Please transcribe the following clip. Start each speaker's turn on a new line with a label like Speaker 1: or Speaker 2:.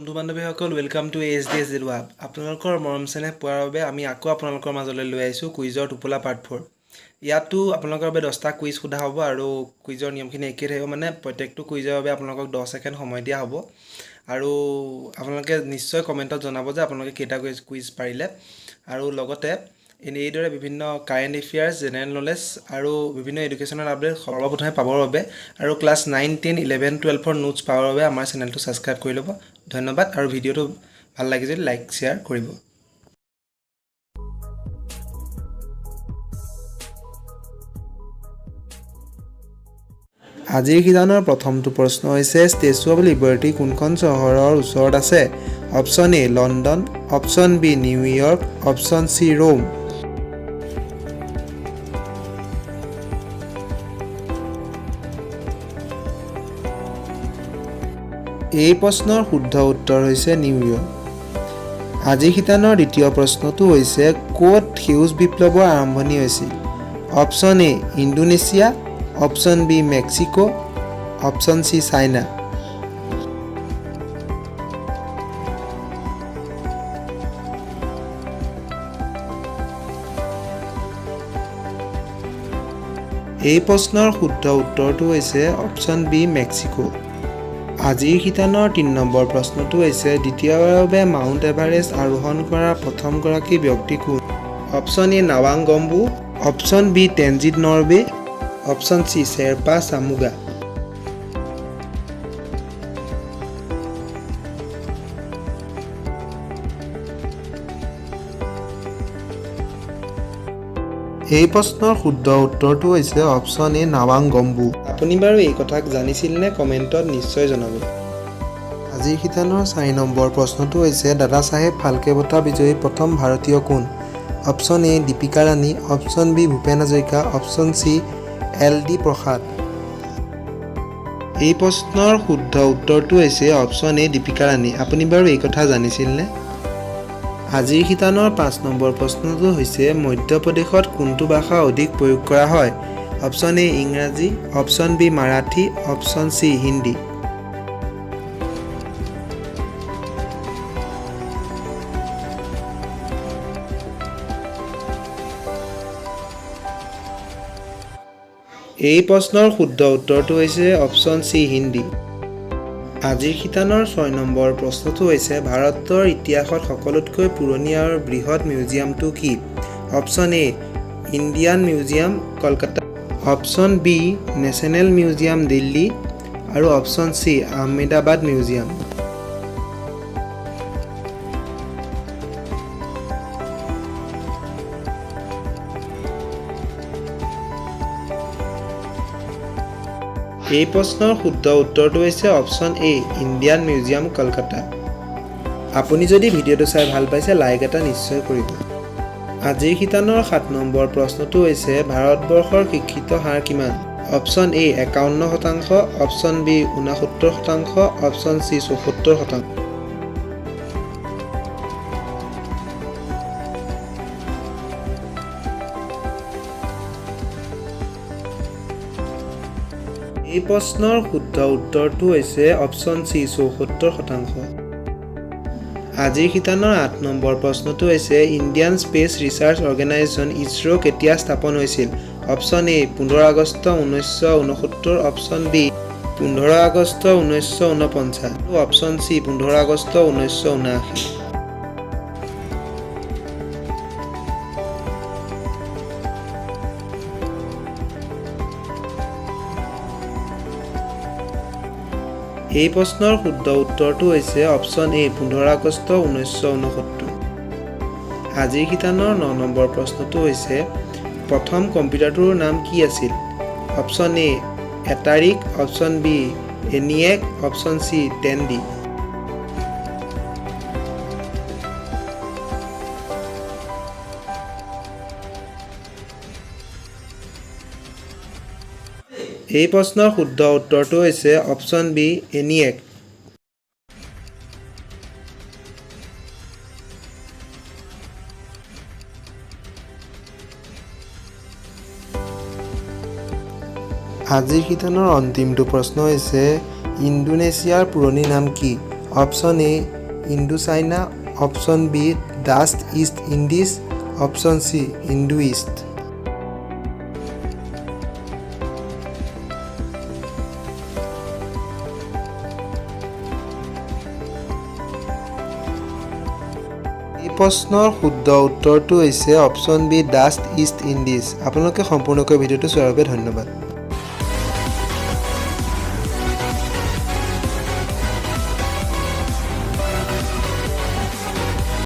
Speaker 1: বন্ধু বান্ধৱীসকল welcome to ASDS ৱাব। আপোনালোকৰ মৰম চেনেহ পোৱাৰ বাবে আমি আকৌ আপোনালোকৰ মাজলৈ লৈ আহিছোঁ কুইজৰ টোপোলা পাৰ্ট 4। ইয়াতো আপোনালোকৰ বাবে 10টা কুইজ সোধা হ'ব আৰু কুইজৰ নিয়মখিনি একেই থাকিব, মানে প্ৰত্যেকটো কুইজৰ বাবে আপোনালোকক 10 ছেকেণ্ড সময় দিয়া হ'ব আৰু আপোনালোকে নিশ্চয় কমেণ্টত জনাব যে আপোনালোকে কেইটা কুইজ পাৰিলে। আৰু লগতে এইদৰে বিভিন্ন কাৰেণ্ট এফেয়াৰ্ছ, জেনেৰেল নলেজ আৰু বিভিন্ন এডুকেশ্যনেল আপডেট সৰ্বপ্ৰথমে পাবৰ বাবে আৰু ক্লাছ 9, 10, 11, 12ৰ নোটছ পাবৰ বাবে আমাৰ চেনেলটো ছাবস্ক্ৰাইব কৰি ল'ব। ধন্যবাদ আৰু ভিডিঅ'টো ভাল লাগে যদি লাইক শ্বেয়াৰ কৰিব। আজিৰ শিতানৰ প্ৰথমটো প্ৰশ্ন হৈছে ষ্টেচু অৱ লিবাৰ্টি কোনখন চহৰৰ ওচৰত আছে? Option A London, option B New York, option C Rome. এই প্ৰশ্নৰ শুদ্ধ উত্তৰ হৈছে নিউয়ৰ্ক। আজিৰ শিতানৰ দ্বিতীয় প্ৰশ্নটো হৈছে ক'ত সেউজ বিপ্লৱৰ আৰম্ভণি হৈছিল? Option A Indonesia, option B Mexico, option C China. এই প্ৰশ্নৰ শুদ্ধ উত্তৰটো হৈছে অপশ্যন বি মেক্সিকো। আজিৰ শিতানৰ 3 নম্বৰ প্ৰশ্নটো হৈছে দ্বিতীয়বাৰৰ বাবে মাউণ্ট এভাৰেষ্ট আৰোহণ কৰা প্ৰথমগৰাকী ব্যক্তি কোন? অপশ্যন এ নাৱাং Gombu, option B Tenzing Norgay, option C Sherpa চামুগা। এই প্ৰশ্নৰ শুদ্ধ উত্তৰটো হৈছে অপশ্যন এ নাৱাং গম্বু। আপুনি বাৰু এই কথাক জানিছিল নে? কমেণ্টত নিশ্চয় জনাব। আজিৰ শিতানৰ 4 নম্বৰ প্ৰশ্নটো হৈছে দাদা চাহেব ফাল্কে বঁটা বিজয়ী প্ৰথম ভাৰতীয় কোন? Option A Deepika Rani, option B Bhupen Hazarika, option C LD Prasad. এই প্ৰশ্নৰ শুদ্ধ উত্তৰটো হৈছে অপশ্যন এ দীপিকা ৰাণী। আপুনি বাৰু এই কথা জানিছিল নে? আজিৰ শিতানৰ 5 নম্বৰ প্ৰশ্নটো হৈছে মধ্যপ্ৰদেশত কোনটো ভাষা অধিক প্ৰয়োগ কৰা হয়? অপশ্যন এ ইংৰাজী, option B Marathi, option C Hindi. এই প্ৰশ্নৰ শুদ্ধ উত্তৰটো হৈছে অপশ্যন চি হিন্দী। আজিৰ শিতানৰ 6 নম্বৰ প্ৰশ্নটো হৈছে ভাৰতৰ ইতিহাসত সকলোতকৈ পুৰণি আৰু বৃহৎ মিউজিয়ামটো কি? Option A Indian museum Kolkata, option B national museum Delhi আৰু অপশ্যন চি আহমেদাবাদ মিউজিয়াম। এই প্ৰশ্নৰ শুদ্ধ উত্তৰটো হৈছে option A Indian museum Kolkata. আপুনি যদি ভিডিঅ'টো চাই ভাল পাইছে লাইক এটা নিশ্চয় কৰিব। আজিৰ শিতানৰ 7 নম্বৰ প্ৰশ্নটো হৈছে ভাৰতবৰ্ষৰ শিক্ষিত হাৰ কিমান? Option A 51%, option B 69%, option C 74%। এই প্ৰশ্নৰ শুদ্ধ উত্তৰটো হৈছে অপশ্যন চি 74%। আজিৰ শিতানৰ 8 নম্বৰ প্ৰশ্নটো হৈছে Indian space research organisation ISRO কেতিয়া স্থাপন হৈছিল? Option A 15 August 1969, option B 15 August 1949 আৰু অপশ্যন চি 15 আগষ্ট 1979। এই প্ৰশ্নৰ শুদ্ধ উত্তৰটো হৈছে অপশ্যন এ 15 আগষ্ট 1969। আজিৰ শিতানৰ 9 নম্বৰ প্ৰশ্নটো হৈছে প্ৰথম কম্পিউটাৰটোৰ নাম কি আছিল? অপশ্যন এ এটাৰিক, option B ENIAC, option C 10D। এই প্ৰশ্নৰ শুদ্ধ উত্তৰটো হৈছে অপশ্যন বি ENIAC। আজিৰ শিতানৰ অন্তিমটো প্ৰশ্ন হৈছে ইণ্ডোনেছিয়াৰ পুৰণি নাম কি? Option A Indo China, option B Dutch East Indies, option C Indo East. এই প্ৰশ্নৰ শুদ্ধ উত্তৰটো হৈছে option B Dutch East Indies. আপোনালোকে সম্পূৰ্ণকৈ ভিডিঅ'টো চোৱাৰ বাবে ধন্যবাদ।